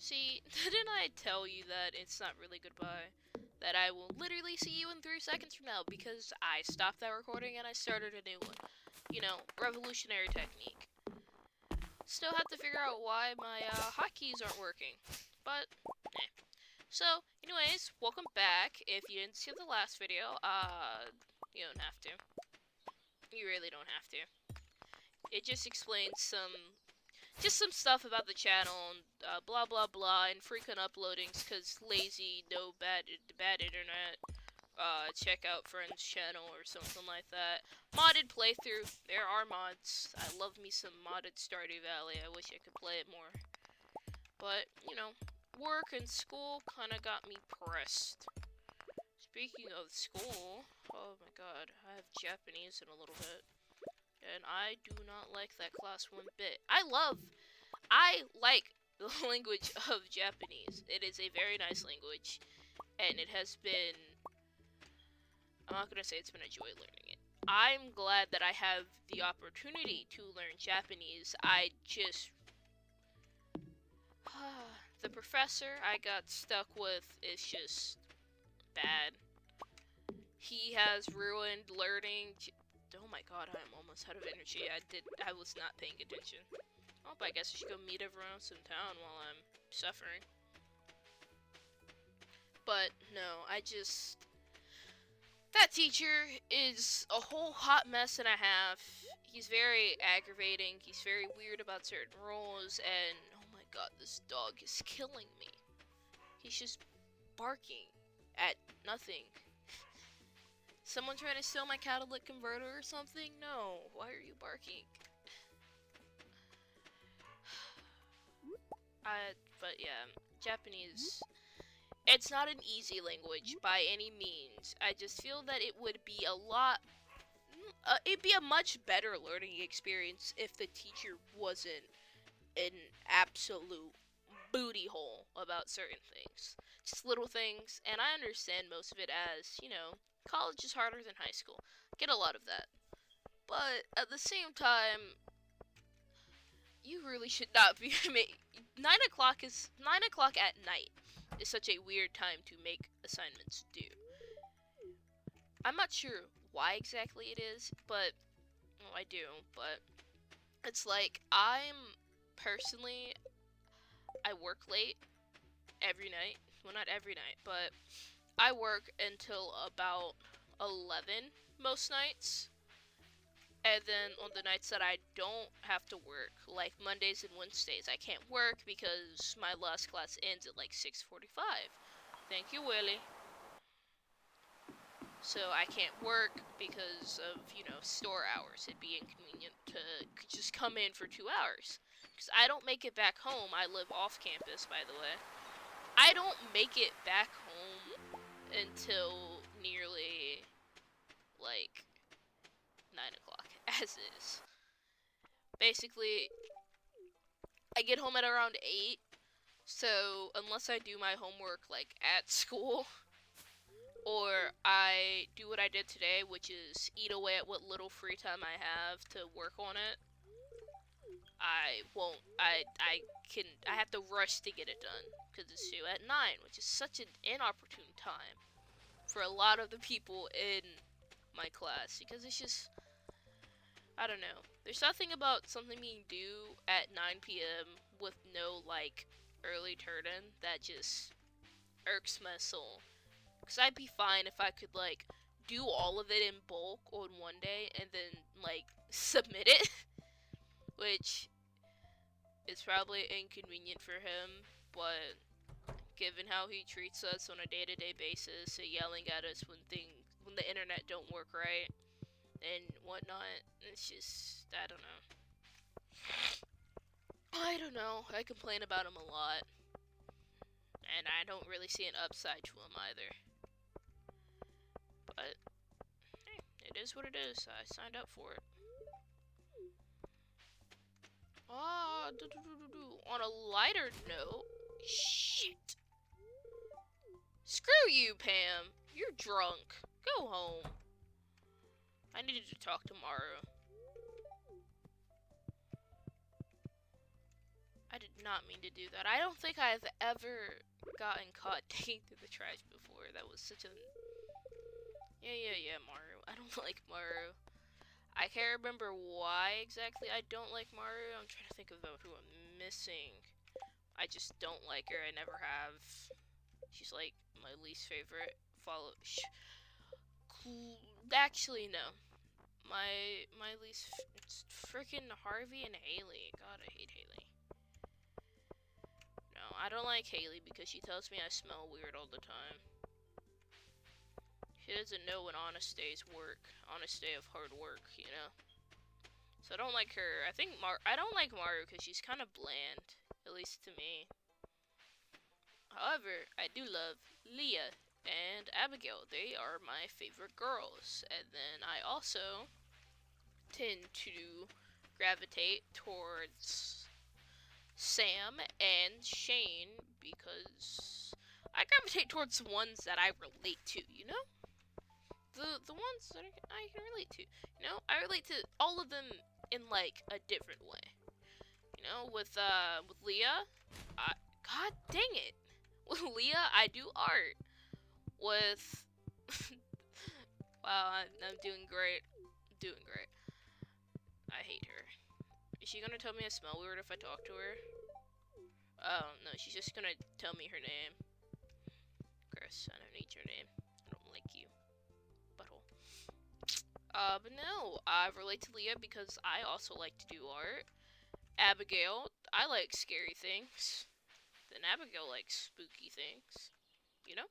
See, didn't I tell you that it's not really goodbye? That I will literally see you in 3 seconds from now because I stopped that recording and I started a new one. You know, revolutionary technique. Still have to figure out why my hotkeys aren't working. But, eh. So, anyways, welcome back. If you didn't see the last video, you don't have to. You really don't have to. It just explains some stuff about the channel, and blah blah blah, and frequent uploadings cause lazy, no bad internet. Check out friend's channel or something like that. Modded playthrough. There are mods. I love me some modded Stardew Valley. I wish I could play it more. But, you know, work and school kinda got me pressed. Speaking of school, oh my god, I have Japanese in a little bit. And I do not like that class one bit. I like the language of Japanese. It is a very nice language, and it has been, I'm not gonna say it's been a joy learning it. I'm glad that I have the opportunity to learn Japanese. I just, the professor I got stuck with is just bad. He has ruined learning. Oh my god, I am almost out of energy. I was not paying attention. Oh, but I guess I should go meet everyone else in town while I'm suffering. But, no, that teacher is a whole hot mess and a half. He's very aggravating, he's very weird about certain rules, and oh my god, this dog is killing me. He's just barking at nothing. Someone trying to steal my catalytic converter or something? No, why are you barking? But yeah, Japanese, it's not an easy language by any means. I just feel that it would be it'd be a much better learning experience if the teacher wasn't an absolute booty hole about certain things. Just little things, and I understand most of it as, you know, college is harder than high school. Get a lot of that. But at the same time, you really should not be 9 o'clock at night is such a weird time to make assignments due. I'm not sure why exactly it is, but well, I do, but it's like I work late every night. Well, not every night, but I work until about 11 most nights. And then on the nights that I don't have to work, like Mondays and Wednesdays, I can't work because my last class ends at like 6:45. Thank you, Willie. So I can't work because of, you know, store hours. It'd be inconvenient to just come in for 2 hours. Because I don't make it back home. I live off campus, by the way. I don't make it back home until nearly, like, 9 o'clock, as is. Basically, I get home at around 8, so unless I do my homework, like, at school, or I do what I did today, which is eat away at what little free time I have to work on it, I have to rush to get it done, because it's due at 9, which is such an inopportune time for a lot of the people in my class, because it's just, I don't know. There's something about something being due at 9 p.m. with no, like, early turn-in that just irks my soul. Because I'd be fine if I could, like, do all of it in bulk on one day and then, like, submit it. Which is probably inconvenient for him, but given how he treats us on a day-to-day basis, yelling at us when the internet don't work right and whatnot, it's just, I don't know. I complain about him a lot, and I don't really see an upside to him either. But hey, it is what it is. I signed up for it. On a lighter note, shit. Screw you, Pam. You're drunk. Go home. I needed to talk tomorrow. I did not mean to do that. I don't think I've ever gotten caught digging through the trash before. That was such a... Yeah, Mario. I don't like Mario. I can't remember why exactly I don't like Mario. I'm trying to think about who I'm missing. I just don't like her. I never have. She's like my least favorite. Actually, no. My least it's freaking Harvey and Haley. God, I hate Haley. No, I don't like Haley because she tells me I smell weird all the time. She doesn't know when honest days work. Honest day of hard work, you know. So I don't like her. I don't like Mario because she's kind of bland, at least to me. However, I do love Leah and Abigail. They are my favorite girls. And then I also tend to gravitate towards Sam and Shane because I gravitate towards the ones that I relate to, you know? The ones that I can relate to. You know, I relate to all of them in like a different way. You know, with Leah, God dang it. With Leah, I do art. With wow, I'm doing great. Doing great. I hate her. Is she gonna tell me I smell weird if I talk to her? Oh no, she's just gonna tell me her name. Chris, I don't need your name. I don't like you. Butthole. But no, I relate to Leah because I also like to do art. Abigail, I like scary things. Then Abigail likes spooky things. You know?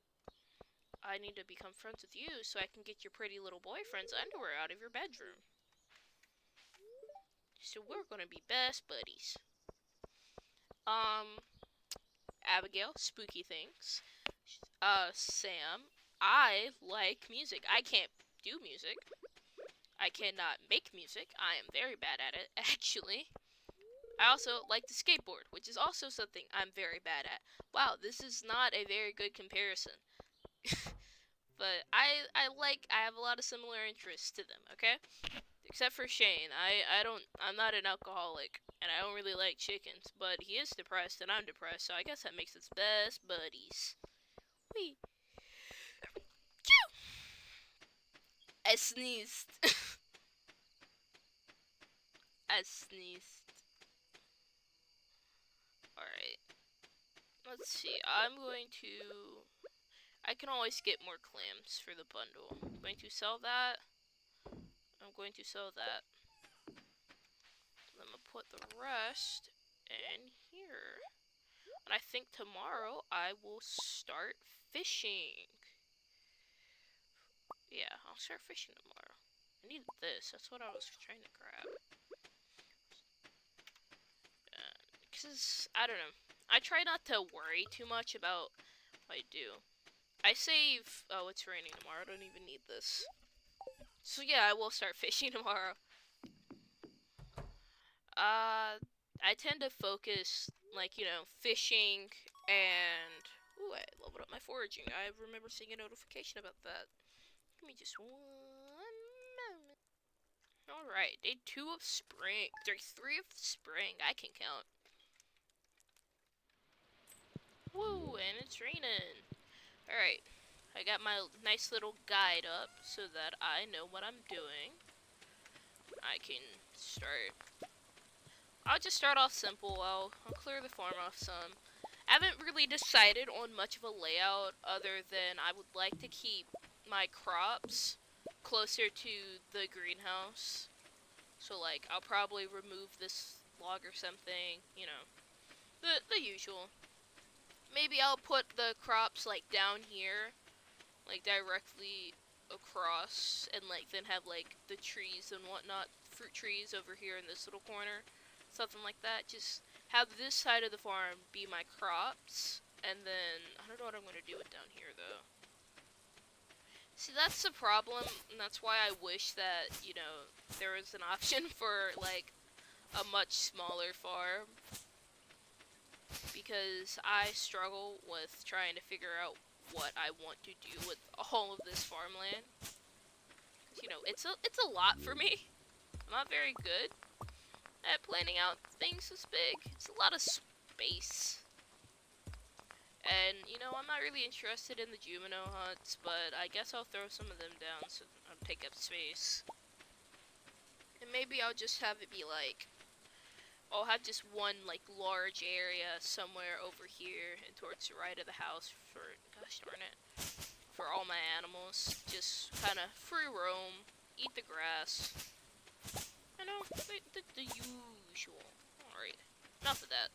I need to become friends with you so I can get your pretty little boyfriend's underwear out of your bedroom. So we're gonna be best buddies. Abigail, spooky things. Sam, I like music. I can't do music. I cannot make music. I am very bad at it, actually. I also like to skateboard, which is also something I'm very bad at. Wow, this is not a very good comparison. But I have a lot of similar interests to them, okay? Except for Shane. I'm not an alcoholic, and I don't really like chickens, but he is depressed and I'm depressed, so I guess that makes us best buddies. Wee. I sneezed. I sneezed. Alright. Let's see. I can always get more clams for the bundle. I'm going to sell that. I'm going to sell that. I'm gonna put the rest in here. And I think tomorrow I will start fishing. Yeah, I'll start fishing tomorrow. I needed this. That's what I was trying to grab. Because, I don't know. I try not to worry too much about what I do. I save... Oh, it's raining tomorrow. I don't even need this. So yeah, I will start fishing tomorrow. I tend to focus, like, you know, fishing and... Ooh, I leveled up my foraging. I remember seeing a notification about that. Give me just one moment. Alright, day 2 of spring. Day 3 of spring. I can count. Woo, and it's raining. Alright, I got my nice little guide up so that I know what I'm doing. I can start. I'll just start off simple. I'll clear the farm off some. I haven't really decided on much of a layout other than I would like to keep my crops closer to the greenhouse. So, like, I'll probably remove this log or something, you know, the usual. Maybe I'll put the crops, like, down here, like, directly across, and, like, then have, like, the trees and whatnot, fruit trees over here in this little corner, something like that. Just have this side of the farm be my crops, and then, I don't know what I'm going to do with down here, though. See, that's the problem, and that's why I wish that, you know, there was an option for, like, a much smaller farm. Because I struggle with trying to figure out what I want to do with all of this farmland. You know, it's a lot for me. I'm not very good at planning out things this big. It's a lot of base. And, you know, I'm not really interested in the Jumino huts, but I guess I'll throw some of them down so I'll take up space. And maybe I'll just have it be like, I'll have just one, like, large area somewhere over here and towards the right of the house for, gosh darn it, for all my animals. Just kind of free roam, eat the grass. You know, the usual. Alright, enough of that.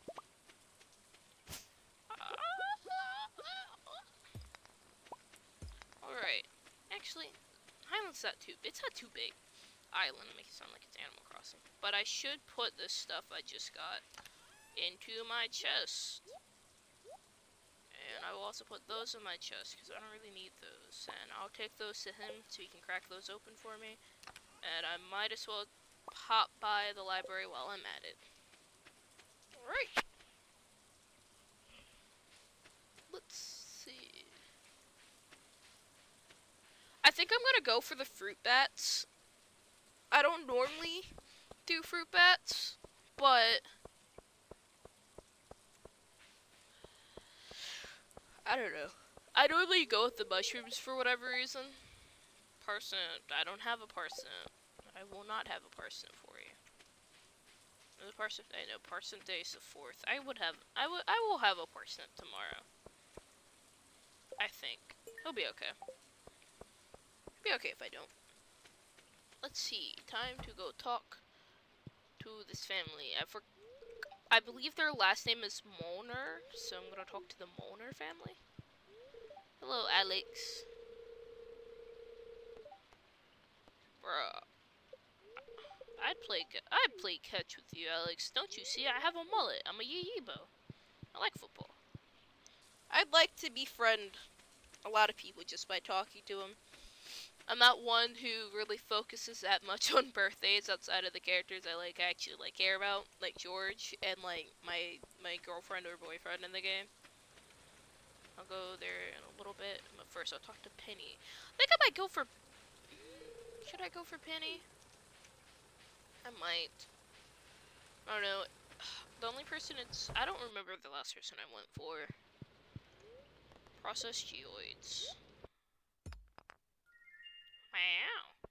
Alright, actually, Highland's it's not too big. Island makes it sound like it's Animal Crossing. But I should put this stuff I just got into my chest. And I will also put those in my chest, because I don't really need those. And I'll take those to him so he can crack those open for me. And I might as well pop by the library while I'm at it. Alright. Let's see. I think I'm gonna go for the fruit bats. I don't normally do fruit bats, but I don't know. I normally go with the mushrooms for whatever reason. Parsnip. I don't have a parsnip. I will not have a parsnip for you. The parsnip. I know parsnip day is the 4th. I will have a parsnip tomorrow. I think he'll be okay. Be okay if I don't. Let's see. Time to go talk to this family. I believe their last name is Molnar, so I'm gonna talk to the Molnar family. Hello, Alex. Bruh. I'd play catch with you, Alex. Don't you see? I have a mullet. I'm a Yeebo. I like football. I'd like to befriend a lot of people just by talking to them. I'm not one who really focuses that much on birthdays outside of the characters I actually care about, like George and like my girlfriend or boyfriend in the game. I'll go there in a little bit, but first I'll talk to Penny. I think I might go for. Should I go for Penny? I might. I don't know. The only person I don't remember the last person I went for. Processed geoids. Wow.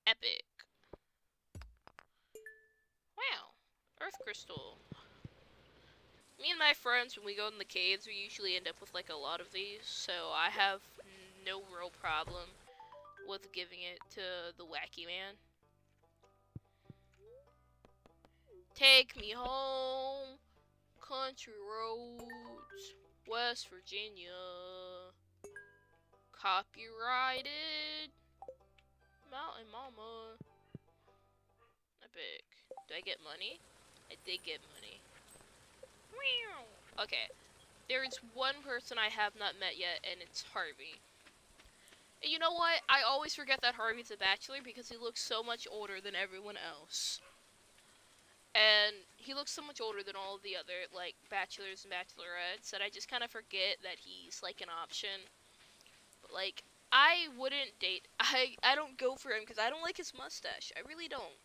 Epic. Wow. Earth crystal. Me and my friends, when we go in the caves, we usually end up with like a lot of these, so I have no real problem with giving it to the wacky man. Take me home, country roads, West Virginia, copyrighted, Mountain Mama. Epic. Do I get money? I did get money. Okay, there is one person I have not met yet, and it's Harvey. And you know what? I always forget that Harvey's a bachelor because he looks so much older than everyone else. And he looks so much older than all of the other, like, bachelors and bachelorettes that I just kind of forget that he's, like, an option. But, like, I wouldn't date. I don't go for him because I don't like his mustache. I really don't.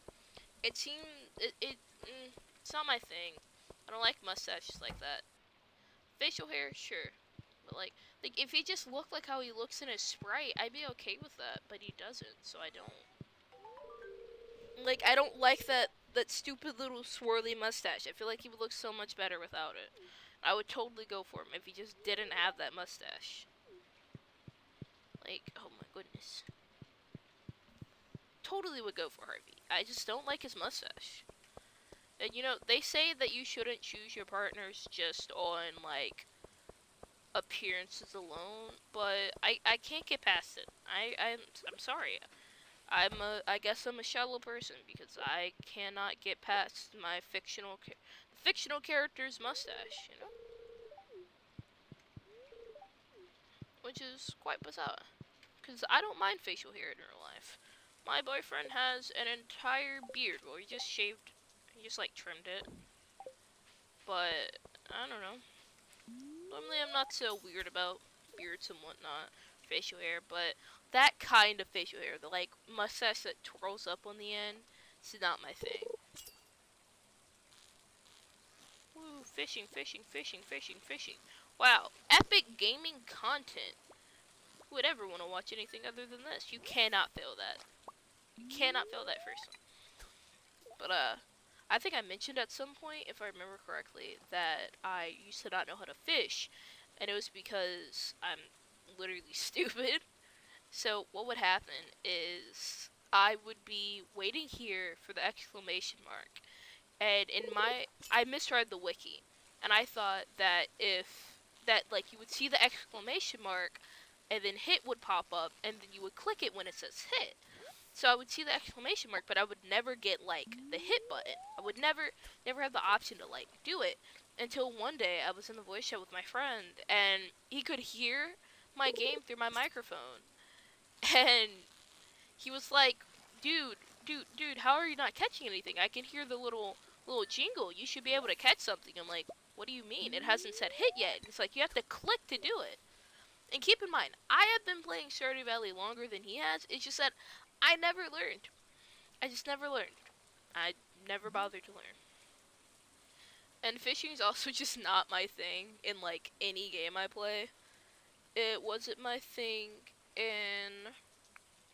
It seems, it's not my thing. I don't like mustaches like that. Facial hair, sure. But, like, if he just looked like how he looks in his Sprite, I'd be okay with that. But he doesn't, so I don't. Like, I don't like that stupid little swirly mustache. I feel like he would look so much better without it. I would totally go for him if he just didn't have that mustache. Like, oh my goodness. Totally would go for Harvey. I just don't like his mustache. And, you know, they say that you shouldn't choose your partners just on, like, appearances alone, but I can't get past it. I'm sorry. I guess I'm a shallow person because I cannot get past my fictional character's mustache, you know? Which is quite bizarre. Because I don't mind facial hair in real life. My boyfriend has an entire beard. Well, he just like trimmed it. But, I don't know. Normally I'm not so weird about beards and whatnot, facial hair, but that kind of facial hair, the like mustache that twirls up on the end, it's not my thing. fishing, fishing, fishing, fishing, fishing. Wow, epic gaming content. Who would ever want to watch anything other than this? You cannot fail that. You cannot fail that first one. But, I think I mentioned at some point, if I remember correctly, that I used to not know how to fish. And it was because I'm literally stupid. So, what would happen is I would be waiting here for the exclamation mark. And I misread the wiki. And I thought that like, you would see the exclamation mark, and then hit would pop up, and then you would click it when it says hit. So I would see the exclamation mark, but I would never get, like, the hit button. I would never have the option to, like, do it. Until one day I was in the voice chat with my friend, and he could hear my game through my microphone. And he was like, dude, how are you not catching anything? I can hear the little jingle. You should be able to catch something. I'm like, what do you mean? It hasn't said hit yet. And it's like, you have to click to do it. And keep in mind, I have been playing Stardew Valley longer than he has. It's just that I never learned. I just never learned. I never bothered to learn. And fishing is also just not my thing in, like, any game I play. It wasn't my thing in...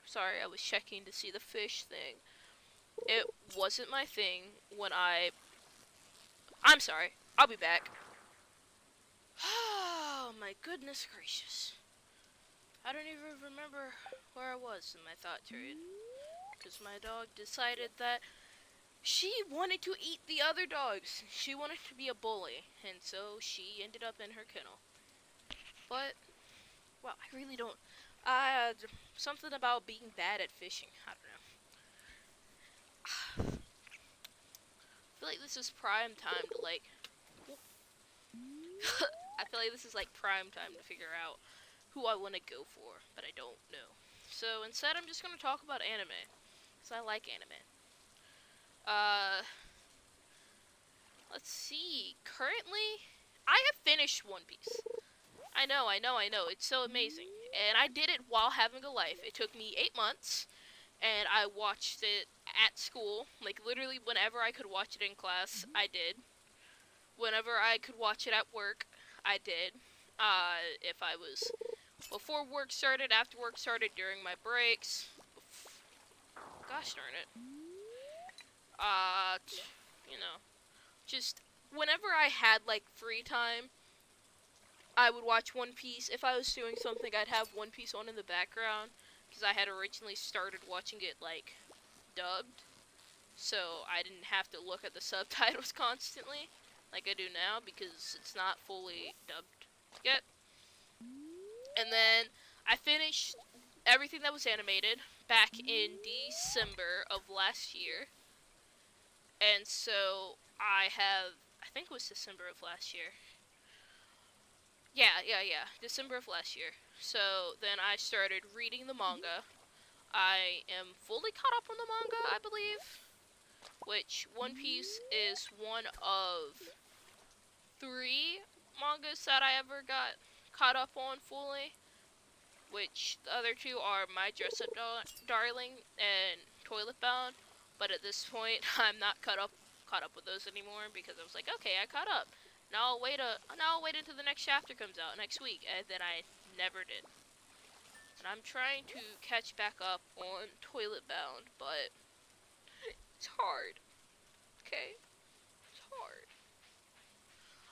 Sorry, I was checking to see the fish thing. It wasn't my thing when I'm sorry. I'll be back. Oh, my goodness gracious. I don't even remember where I was in my thought period. Because my dog decided that she wanted to eat the other dogs. She wanted to be a bully. And so she ended up in her kennel. But, well, I really don't... something about being bad at fishing. I don't know. I feel like this is prime time to, like... I feel like this is, like, prime time to figure out who I want to go for, but I don't know. So, instead, I'm just going to talk about anime. Because I like anime. Let's see. Currently, I have finished One Piece. I know. It's so amazing. And I did it while having a life. It took me 8 months, and I watched it at school. Like, literally, whenever I could watch it in class, I did. Whenever I could watch it at work, I did. If I was before work started, after work started, during my breaks. Gosh darn it. You know, just whenever I had, like, free time, I would watch One Piece. If I was doing something, I'd have One Piece on in the background, because I had originally started watching it, like, dubbed, so I didn't have to look at the subtitles constantly, like I do now, because it's not fully dubbed yet. And then I finished everything that was animated back in December of last year. And so I think it was December of last year. Yeah. December of last year. So then I started reading the manga. I am fully caught up on the manga, I believe. Which, One Piece is one of 3 mangas that I ever got caught up on fully. Which, the other 2 are My Dress Up Darling and Toilet Bound. But at this point, I'm not caught up with those anymore, because I was like, okay, I caught up. Now I'll wait until the next chapter comes out next week, and then I never did. And I'm trying to catch back up on Toilet Bound, but it's hard. Okay? It's hard.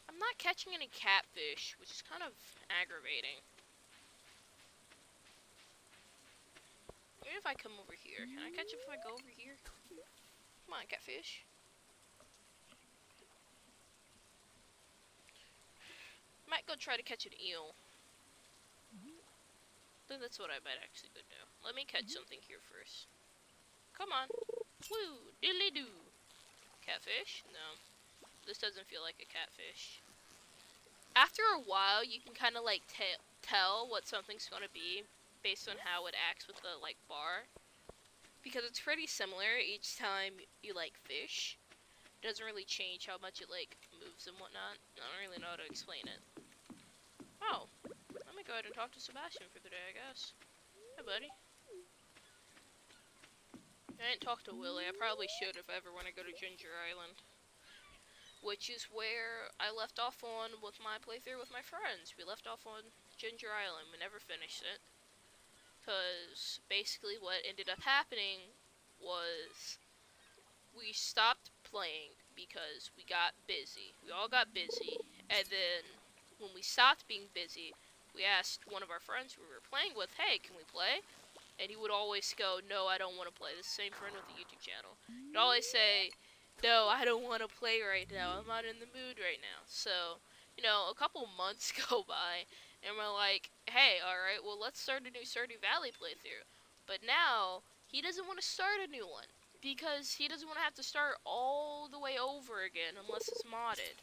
I'm not catching any catfish, which is kind of aggravating. Even if I come over here, can I catch it if I go over here? Come on, catfish. Might go try to catch an eel. I think that's what I might actually go do. Let me catch something here first. Come on. Woo! Diddly doo. Catfish? No. This doesn't feel like a catfish. After a while, you can kind of, like, tell what something's gonna be based on how it acts with the, like, bar. Because it's pretty similar each time you, like, fish. It doesn't really change how much it, like, moves and whatnot. I don't really know how to explain it. Oh. Let me go ahead and talk to Sebastian for the day, I guess. Hey, buddy. I didn't talk to Willie. I probably should if I ever want to go to Ginger Island. which is where I left off on with my playthrough with my friends. We left off on Ginger Island. We never finished it. Because basically what ended up happening was we stopped playing because we got busy. We all got busy. And then when we stopped being busy, we asked one of our friends who we were playing with, hey, can we play? And he would always go, no, I don't want to play. The same friend with the YouTube channel. He'd always say, no, I don't want to play right now. I'm not in the mood right now. So, you know, a couple months go by, and we're like, hey, alright, well, let's start a new Stardew Valley playthrough. But now, he doesn't want to start a new one, because he doesn't want to have to start all the way over again unless it's modded.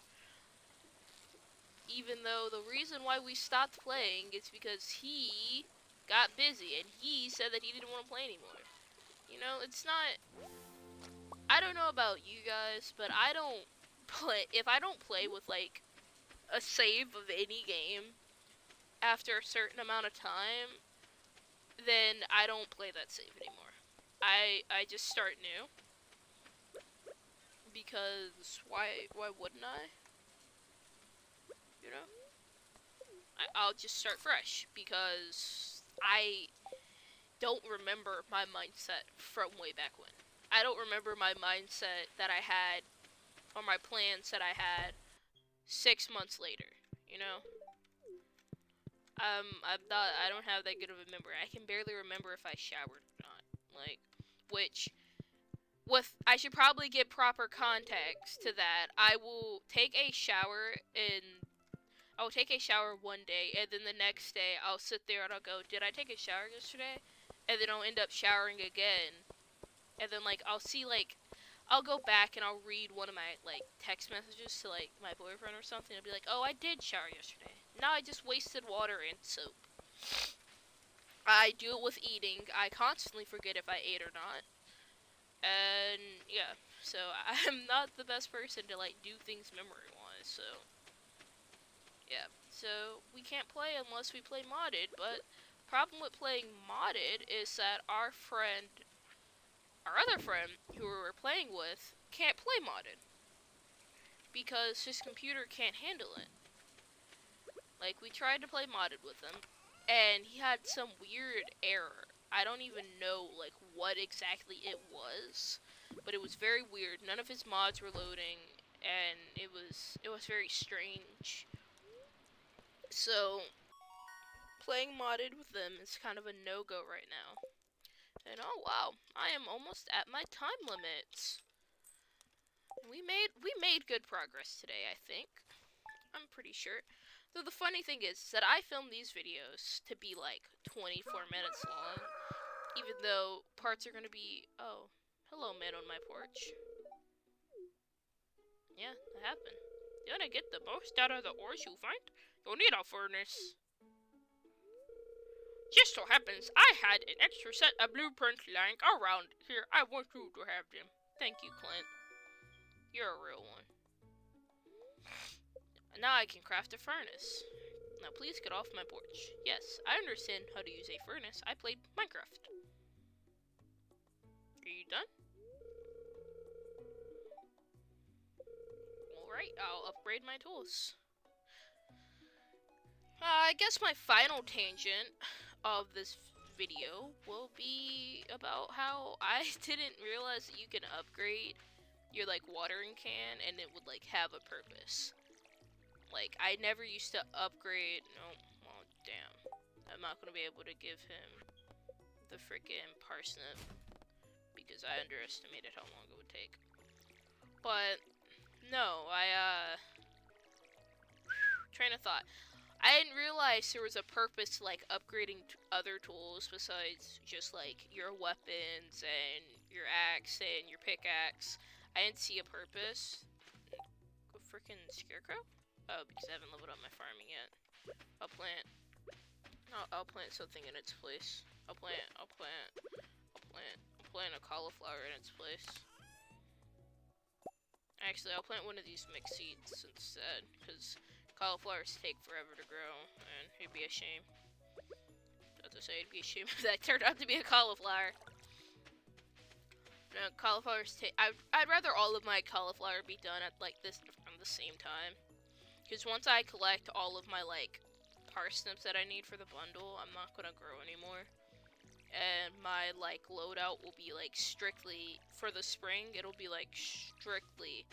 Even though the reason why we stopped playing is because he got busy, and he said that he didn't want to play anymore. You know, it's not... I don't know about you guys, but I don't play... If I don't play with, like, a save of any game after a certain amount of time, then I don't play that save anymore. I just start new. Because why wouldn't I? You know? I'll just start fresh, because I don't remember my mindset from way back when. I don't remember my mindset that I had, or my plans that I had 6 months later, you know? I don't have that good of a memory. I can barely remember if I showered or not. Like, which, I should probably give proper context to that. I will take a shower one day, and then the next day I'll sit there and I'll go, did I take a shower yesterday? And then I'll end up showering again. And then, like, I'll see, like, I'll go back and I'll read one of my, like, text messages to, like, my boyfriend or something. I'll be like, oh, I did shower yesterday. Now I just wasted water and soap. I do it with eating. I constantly forget if I ate or not. And, yeah. So, I'm not the best person to, like, do things memory-wise, so... Yeah, so we can't play unless we play modded, but problem with playing modded is that our other friend, who we were playing with, can't play modded. Because his computer can't handle it. Like, we tried to play modded with him, and he had some weird error. I don't even know, like, what exactly it was, but it was very weird. None of his mods were loading, and it was very strange. So, playing modded with them is kind of a no-go right now. And oh wow, I am almost at my time limit. We made good progress today, I think. I'm pretty sure. Though the funny thing is that I filmed these videos to be like 24 minutes long, even though parts are gonna be... Oh, hello, man on my porch. Yeah, that happened. You wanna get the most out of the ores you find? You'll need a furnace. Just so happens I had an extra set of blueprints lying around here. I want you to have them. Thank you, Clint. You're a real one. Now I can craft a furnace. Now please get off my porch. Yes, I understand how to use a furnace. I played Minecraft. Are you done? Alright, I'll upgrade my tools. I guess my final tangent of this video will be about how I didn't realize that you can upgrade your, like, watering can and it would, like, have a purpose. Like, I never used to upgrade... No, well, damn. I'm not gonna be able to give him the freaking parsnip because I underestimated how long it would take. But, no, train of thought. I didn't realize there was a purpose to, like, upgrading other tools besides just, like, your weapons and your axe and your pickaxe. I didn't see a purpose. Go freaking scarecrow? Oh, because I haven't leveled up my farming yet. I'll plant something in its place. I'll plant a cauliflower in its place. Actually, I'll plant one of these mixed seeds instead, because cauliflowers take forever to grow, and it'd be a shame. Not to say it'd be a shame if that turned out to be a cauliflower. No, cauliflowers take... I'd rather all of my cauliflower be done at, like, this... the same time. Because once I collect all of my, like, parsnips that I need for the bundle, I'm not gonna grow anymore. And my, like, loadout will be, like, strictly, for the spring, it'll be, like, strictly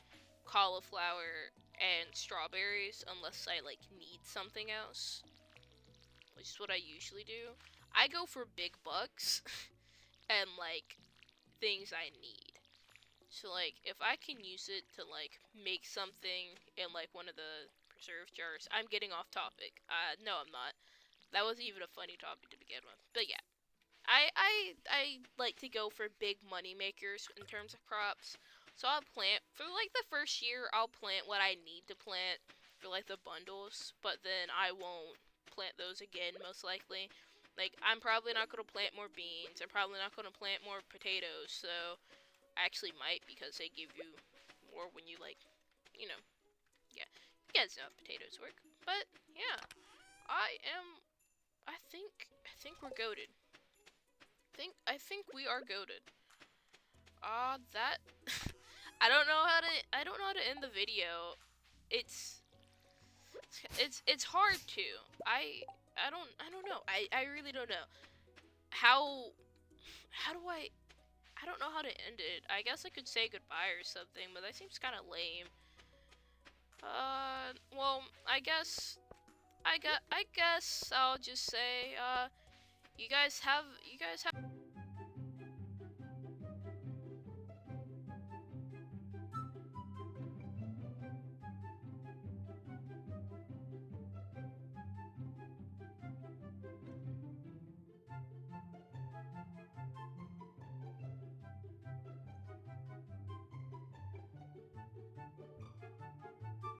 cauliflower and strawberries, unless I, like, need something else. Which is what I usually do. I go for big bucks and, like, things I need. So, like, if I can use it to, like, make something in, like, one of the preserve jars, I'm getting off topic. No, I'm not. That wasn't even a funny topic to begin with. But yeah, I like to go for big money makers in terms of crops. So I'll plant, for, like, the first year, I'll plant what I need to plant for, like, the bundles, but then I won't plant those again, most likely. Like, I'm probably not going to plant more beans. I'm probably not going to plant more potatoes, so I actually might, because they give you more when you, like, you know, yeah. You guys know how potatoes work. But, yeah. I think we're goated. I think we are goated. That, I don't know how to end the video. It's hard to. I don't know. I really don't know. How do I don't know how to end it. I guess I could say goodbye or something, but that seems kind of lame. Well, I guess I'll just say, you guys have